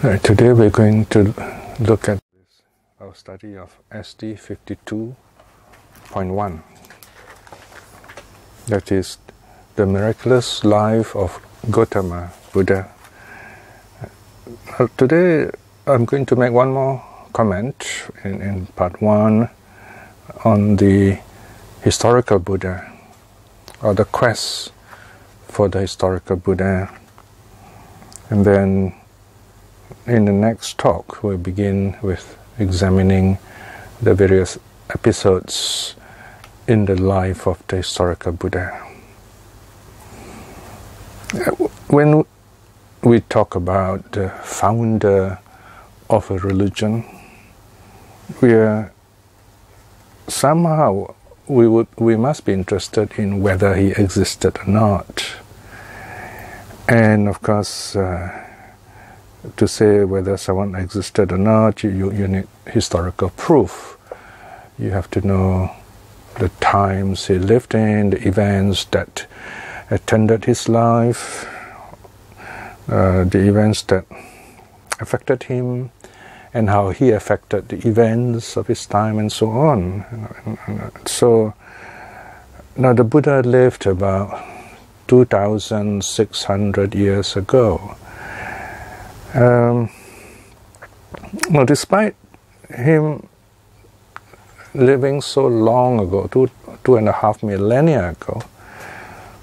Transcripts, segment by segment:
Today we're going to look at our study of SD 52.1, that is the miraculous life of Gotama Buddha. Today I'm going to make one more comment in part 1 on the historical Buddha, or the quest for the historical Buddha, and then in the next talk we'll begin with examining the various episodes in the life of the historical Buddha. When we talk about the founder of a religion, we must be interested in whether he existed or not. And of course, to say whether someone existed or not, you need historical proof. You have to know the times he lived in, the events that attended his life, the events that affected him, and how he affected the events of his time, and so on. So, now the Buddha lived about 2,600 years ago. Well, despite him living so long ago, two and a half millennia ago,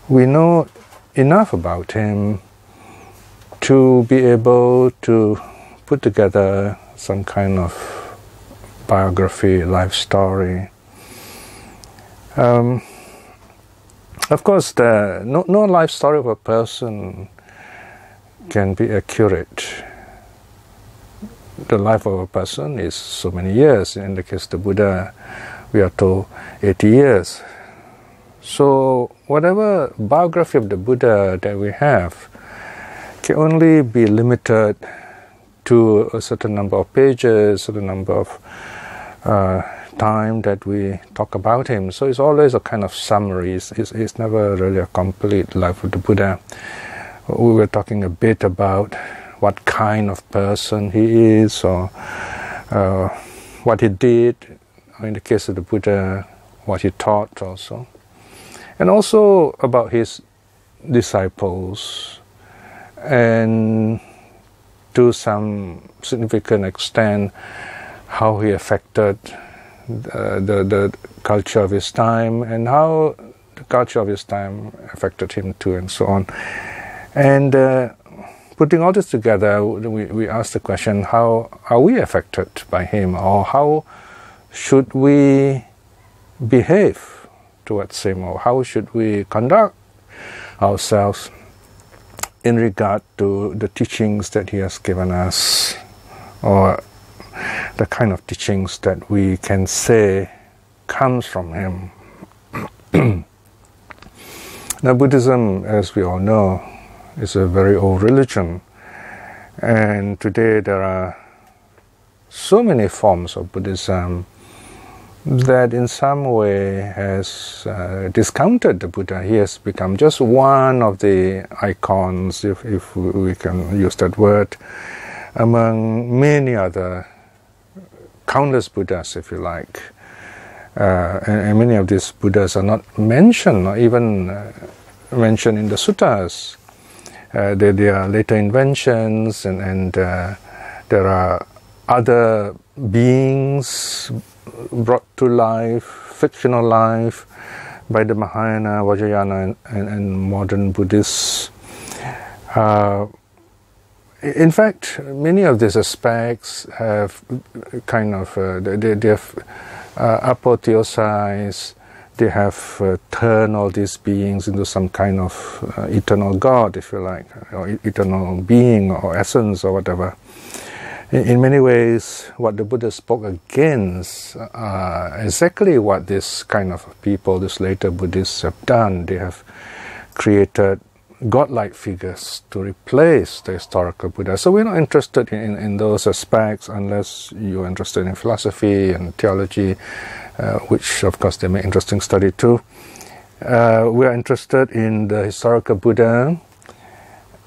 we know enough about him to be able to put together some kind of biography, life story. Of course, no life story of a person can be accurate. The life of a person is so many years. In the case of the Buddha, we are told 80 years. So whatever biography of the Buddha that we have can only be limited to a certain number of pages, a certain number of time that we talk about him. So it's always a kind of summary. It's never really a complete life of the Buddha. We were talking a bit about what kind of person he is, or what he did, or in the case of the Buddha, what he taught also. And also about his disciples, and to some significant extent, how he affected the culture of his time, and how the culture of his time affected him too, and so on. And putting all this together, we ask the question, how are we affected by him, or how should we behave towards him, or how should we conduct ourselves in regard to the teachings that he has given us, or the kind of teachings that we can say comes from him. Now, Buddhism, as we all know, is a very old religion, and today there are so many forms of Buddhism that in some way has discounted the Buddha. He has become just one of the icons, if we can use that word, among many other countless Buddhas, if you like. And many of these Buddhas are not mentioned, or even mentioned in the suttas. They are later inventions, and there are other beings brought to life, fictional life, by the Mahayana, Vajrayana, and modern Buddhists. In fact, many of these aspects have kind of, they have apotheosized. They have turned all these beings into some kind of eternal God, if you like, or eternal being, or essence, or whatever. In many ways, what the Buddha spoke against exactly what this kind of people, these later Buddhists, have done. They have created godlike figures to replace the historical Buddha. So we're not interested in those aspects unless you're interested in philosophy and theology, which of course they make interesting study too. We are interested in the historical Buddha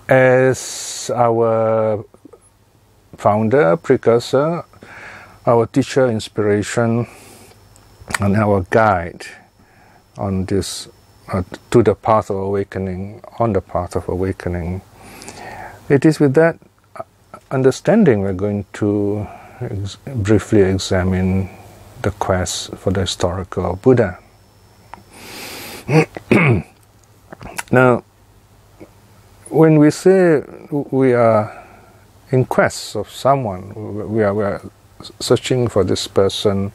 as our founder, precursor, our teacher, inspiration, and our guide on this to the path of awakening, on the path of awakening. It is with that understanding we're going to briefly examine the quest for the historical Buddha. Now, when we say we are in quest of someone, we are searching for this person,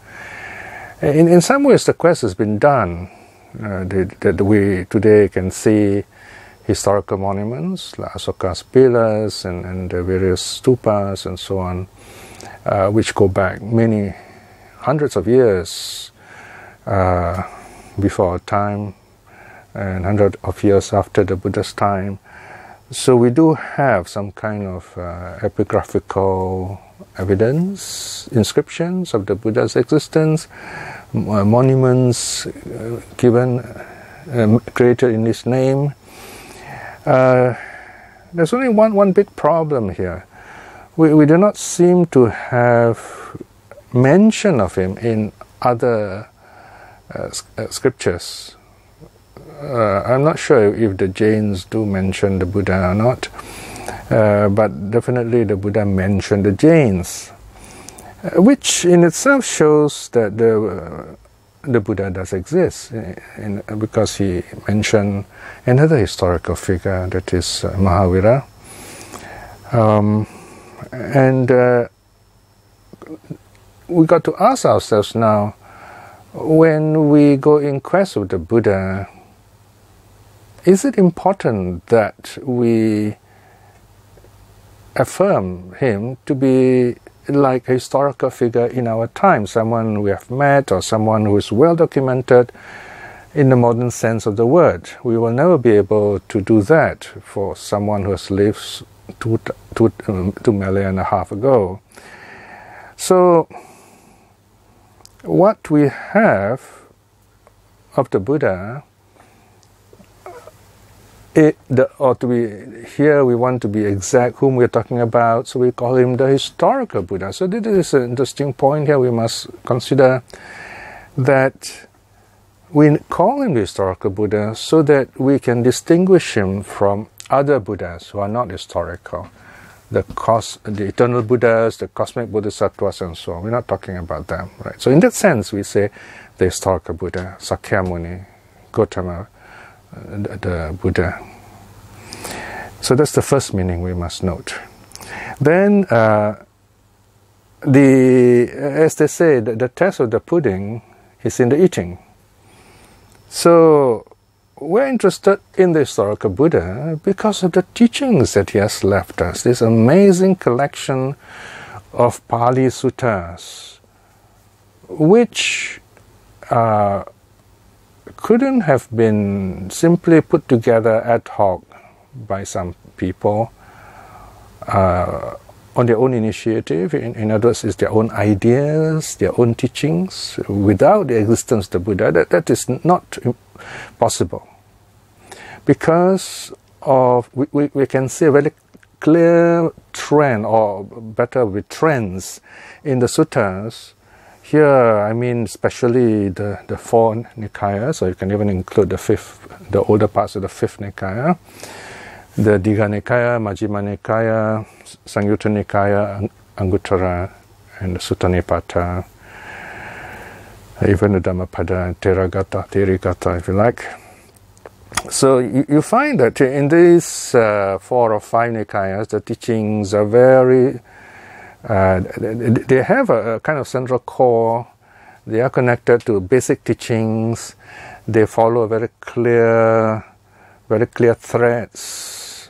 in some ways the quest has been done. That we today can see historical monuments like Asoka's pillars and the various stupas and so on, which go back many hundreds of years before our time and hundreds of years after the Buddha's time. So we do have some kind of epigraphical evidence, inscriptions of the Buddha's existence, monuments created in his name. There's only one big problem here. We do not seem to have mention of him in other scriptures. I'm not sure if the Jains do mention the Buddha or not, but definitely the Buddha mentioned the Jains, which in itself shows that the Buddha does exist, because he mentioned another historical figure, that is Mahavira. And we got to ask ourselves now, when we go in quest of the Buddha, is it important that we affirm him to be like a historical figure in our time, someone we have met or someone who is well documented in the modern sense of the word? We will never be able to do that for someone who has lived 2.5 million ago. So what we have of the Buddha, here we want to be exact whom we're talking about, so we call him the historical Buddha. So this is an interesting point here. We must consider that we call him the historical Buddha so that we can distinguish him from other Buddhas who are not historical. The eternal Buddhas, the cosmic Bodhisattvas, and so on. We're not talking about them, right? So in that sense, we say the historical Buddha, Sakyamuni, Gotama, the Buddha. So that's the first meaning we must note. Then, as they say, the test of the pudding is in the eating. So we're interested in the historical Buddha because of the teachings that he has left us. This amazing collection of Pali suttas, which couldn't have been simply put together ad hoc by some people on their own initiative. In other words, it's their own ideas, their own teachings, without the existence of the Buddha. That is not possible. Because of we can see a very clear trend, or better with trends, in the suttas. Here, I mean especially the four Nikayas, so you can even include the older parts of the fifth Nikaya, the Digha Nikaya, Majjhima Nikaya, Sangyutta Nikaya, Anguttara, and the Sutta Nipata, even the Dhammapada, Therigatha, if you like. So you find that in these 4 or 5 Nikayas, the teachings are very, they have a kind of central core. They are connected to basic teachings. They follow very clear threads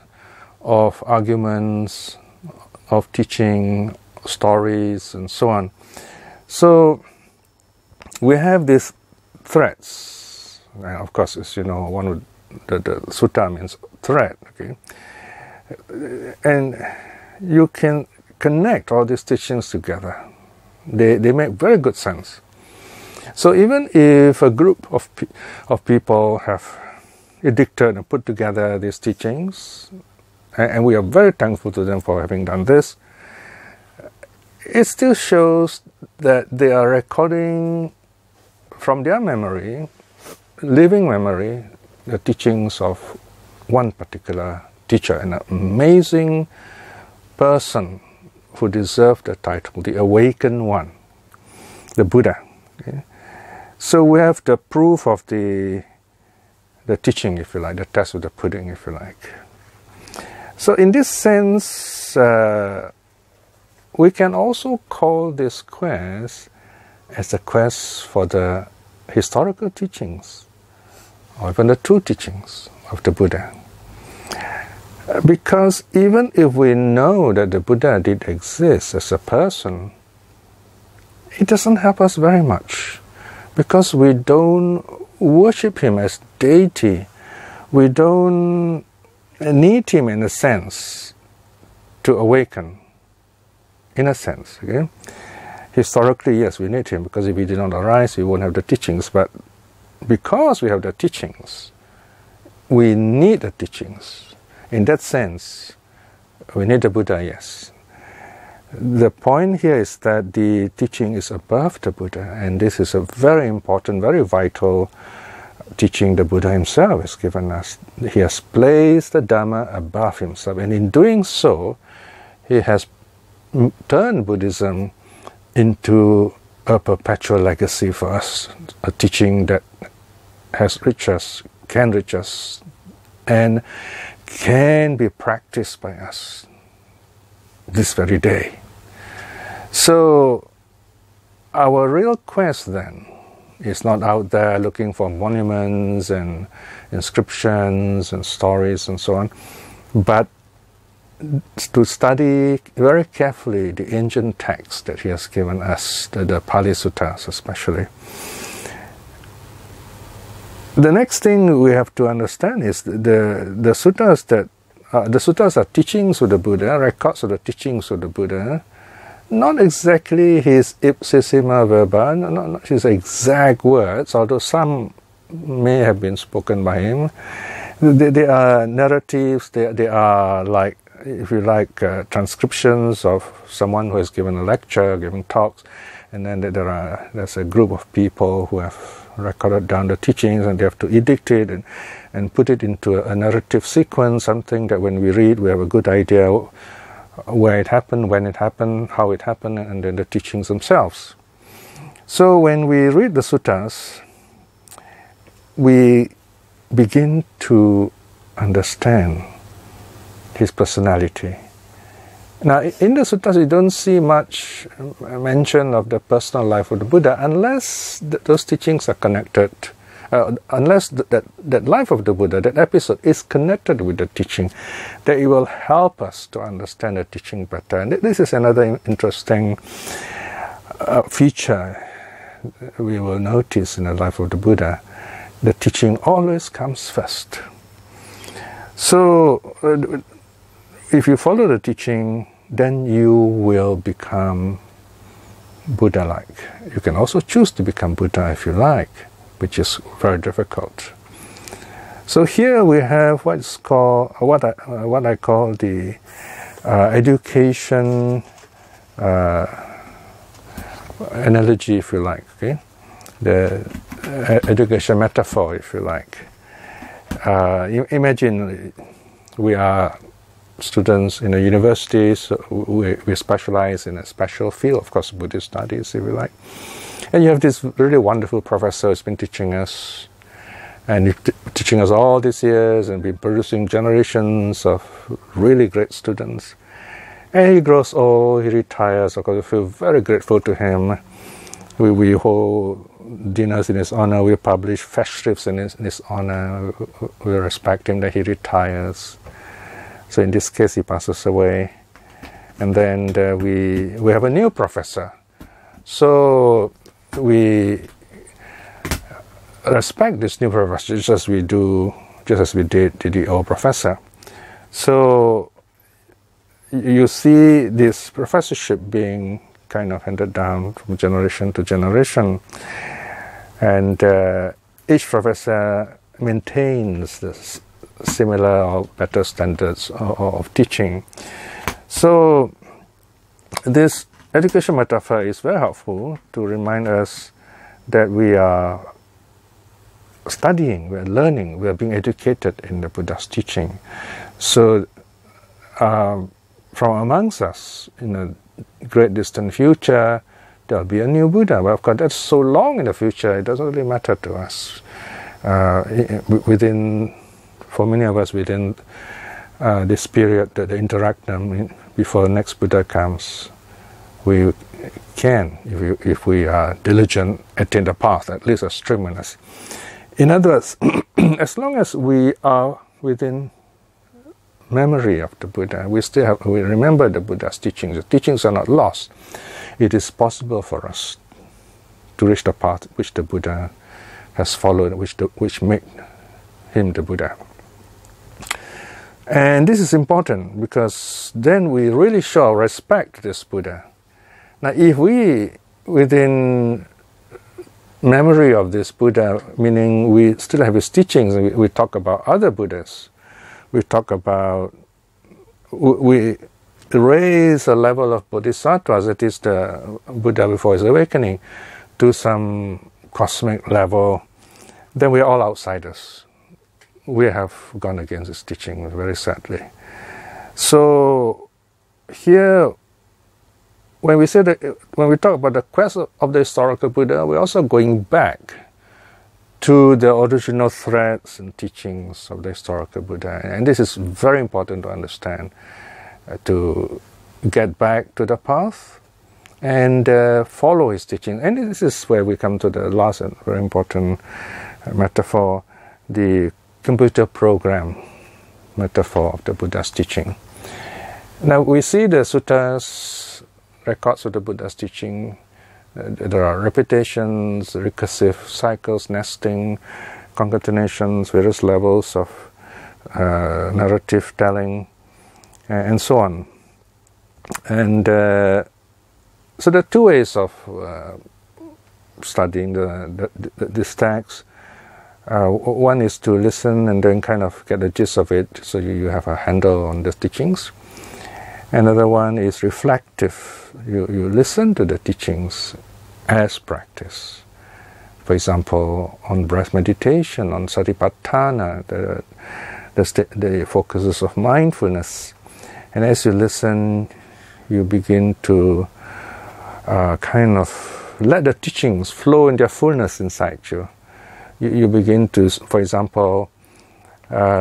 of arguments, of teaching, stories, and so on. So we have these threads. And of course, as you know, the sutta means thread. Okay, and you can connect all these teachings together. They make very good sense. So even if a group of people have edicted and put together these teachings, and we are very thankful to them for having done this, it still shows that they are recording from their memory, living memory, the teachings of one particular teacher, an amazing person who deserved the title, the awakened one, the Buddha. Okay? So we have the proof of the teaching, if you like, the test of the pudding, if you like. So in this sense, we can also call this quest as a quest for the historical teachings, or even the true teachings of the Buddha. Because even if we know that the Buddha did exist as a person, it doesn't help us very much, because we don't worship him as deity. We don't need him in a sense to awaken, in a sense. Okay? Historically, yes, we need him, because if he did not arise, we won't have the teachings. But because we have the teachings, we need the teachings. In that sense, we need the Buddha, yes. The point here is that the teaching is above the Buddha, and this is a very important, very vital teaching the Buddha himself has given us. He has placed the Dhamma above himself, and in doing so, he has turned Buddhism into a perpetual legacy for us, a teaching that has reached us, can reach us, and can be practiced by us this very day. So our real quest then is not out there looking for monuments and inscriptions and stories and so on, but to study very carefully the ancient texts that he has given us, the Pali Suttas especially. The next thing we have to understand is the suttas that the suttas are teachings of the Buddha, records of the teachings of the Buddha, not exactly his ipsissima verba, not his exact words, although some may have been spoken by him. They are narratives. They are like, if you like, transcriptions of someone who has given a lecture, giving talks, and then there's a group of people who have recorded down the teachings, and they have to edict it and put it into a narrative sequence, something that when we read we have a good idea where it happened, when it happened, how it happened, and then the teachings themselves. So when we read the suttas, we begin to understand his personality. Now, in the suttas, you don't see much mention of the personal life of the Buddha unless those teachings are connected, unless that life of the Buddha, that episode, is connected with the teaching, that it will help us to understand the teaching better. And this is another interesting feature we will notice in the life of the Buddha. The teaching always comes first. So, if you follow the teaching, then you will become Buddha-like. You can also choose to become Buddha if you like, which is very difficult. So here we have what's called what I call the education analogy, if you like. Okay, the education metaphor, if you like. Imagine we are students in a university, so we specialize in a special field, of course, Buddhist studies, if you like. And you have this really wonderful professor who's been teaching us, and teaching us all these years, and been producing generations of really great students. And he grows old, he retires. Of course, we feel very grateful to him. We hold dinners in his honor, we publish festivals in his honor, we respect him that he retires. So in this case, he passes away, and then we have a new professor. So we respect this new professor just as we did the old professor. So you see this professorship being kind of handed down from generation to generation, and each professor maintains this similar or better standards of teaching. So this education metaphor is very helpful to remind us that we are studying, we are learning, we are being educated in the Buddha's teaching. So from amongst us, in a great distant future, there'll be a new Buddha. But of course, that's so long in the future, it doesn't really matter to us. For many of us, within this period, the interactum, before the next Buddha comes, we can, if we are diligent, attain the path, at least as strenuous. In other words, as long as we are within memory of the Buddha, we remember the Buddha's teachings. The teachings are not lost. It is possible for us to reach the path which the Buddha has followed, which made him the Buddha. And this is important because then we really show respect to this Buddha. Now, if we, within memory of this Buddha, meaning we still have his teachings, we talk about other Buddhas, we talk about, we raise a level of bodhisattvas, that is the Buddha before his awakening, to some cosmic level, then we are all outsiders. We have gone against his teaching very sadly. So here, when we talk about the quest of the historical Buddha, we're also going back to the original threads and teachings of the historical Buddha. And this is very important to understand, to get back to the path and follow his teaching. And this is where we come to the last and very important metaphor, the computer program metaphor of the Buddha's teaching. Now we see the suttas, records of the Buddha's teaching. There are repetitions, recursive cycles, nesting, concatenations, various levels of narrative telling, and so on. And so there are two ways of studying this text. One is to listen and then kind of get the gist of it, so you have a handle on the teachings. Another one is reflective. You listen to the teachings as practice. For example, on breath meditation, on satipatthana, the focuses of mindfulness. And as you listen, you begin to kind of let the teachings flow in their fullness inside you. You begin to, for example,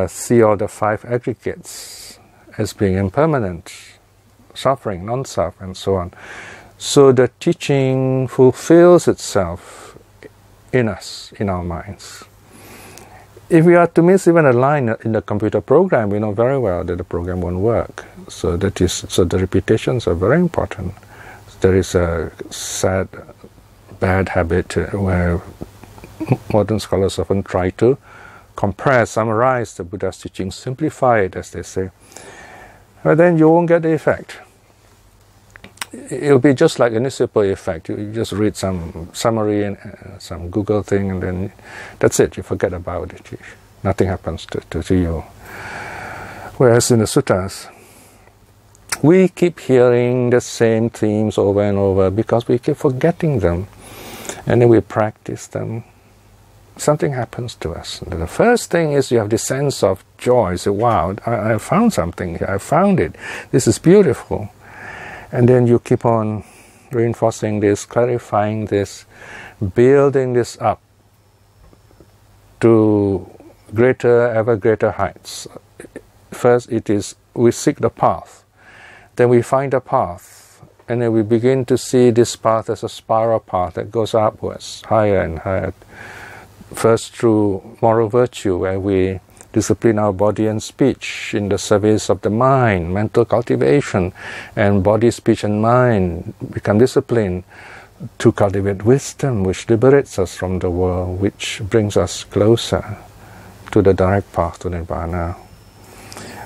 see all the five aggregates as being impermanent, suffering, non-self, and so on. So the teaching fulfills itself in us, in our minds. If we are to miss even a line in the computer program, we know very well that the program won't work. So the repetitions are very important. There is a sad, bad habit where modern scholars often try to compress, summarize the Buddha's teachings, simplify it, as they say. But then you won't get the effect. It'll be just like a newspaper effect. You just read some summary and some Google thing, and then that's it. You forget about it. Nothing happens to you. Whereas in the suttas, we keep hearing the same themes over and over because we keep forgetting them. And then we practice them. Something happens to us. And the first thing is you have this sense of joy. You say, wow, I found something here. I found it. This is beautiful. And then you keep on reinforcing this, clarifying this, building this up to ever greater heights. First it is, we seek the path. Then we find the path. And then we begin to see this path as a spiral path that goes upwards, higher and higher. First through moral virtue, where we discipline our body and speech in the service of the mind, mental cultivation, and body, speech, and mind become disciplined to cultivate wisdom, which liberates us from the world, which brings us closer to the direct path to Nirvana.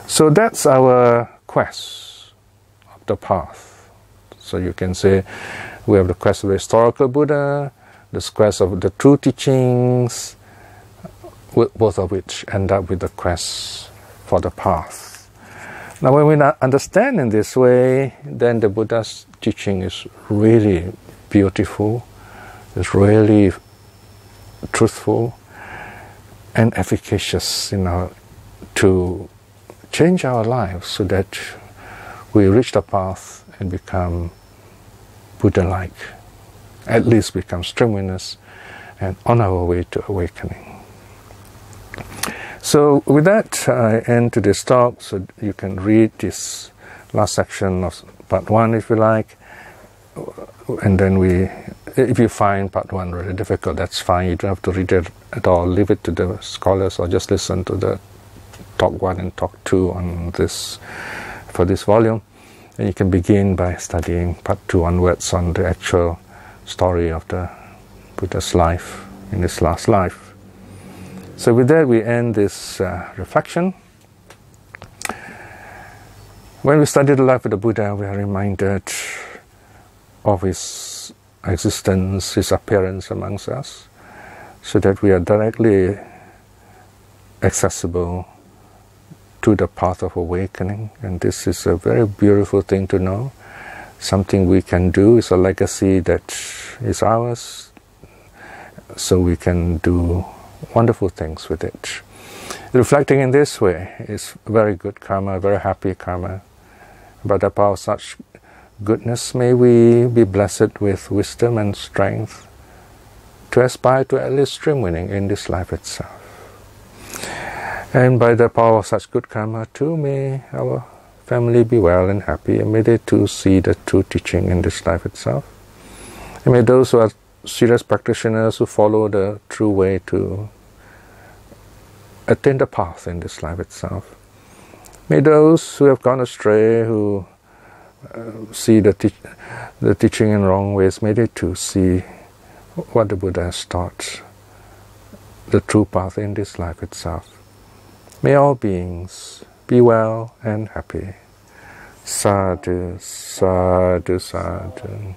So that's our quest of the path. So you can say we have the quest of the historical Buddha, the quest of the true teachings, both of which end up with the quest for the path. Now when we understand in this way, then the Buddha's teaching is really beautiful, is really truthful and efficacious, to change our lives so that we reach the path and become Buddha-like, at least become streamliness and on our way to awakening. So with that, I end today's talk, so you can read this last section of part 1 if you like, and then if you find part 1 really difficult, that's fine, you don't have to read it at all, leave it to the scholars, or just listen to the talk 1 and talk 2 on this, for this volume, and you can begin by studying part 2 onwards on the actual story of the Buddha's life in his last life. So with that we end this reflection. When we study the life of the Buddha, we are reminded of his existence, his appearance amongst us, so that we are directly accessible to the path of awakening. And this is a very beautiful thing to know, something we can do. It's a legacy that is ours, so we can do wonderful things with it. Reflecting in this way is very good karma, very happy karma. By the power of such goodness, may we be blessed with wisdom and strength to aspire to at least stream winning in this life itself. And by the power of such good karma too, may our family be well and happy, and may they too see the true teaching in this life itself. And may those who are serious practitioners who follow the true way to attain the path in this life itself. May those who have gone astray, who see the teaching in wrong ways, may they too see what the Buddha has taught, the true path in this life itself. May all beings be well and happy. Sadhu, sadhu, sadhu.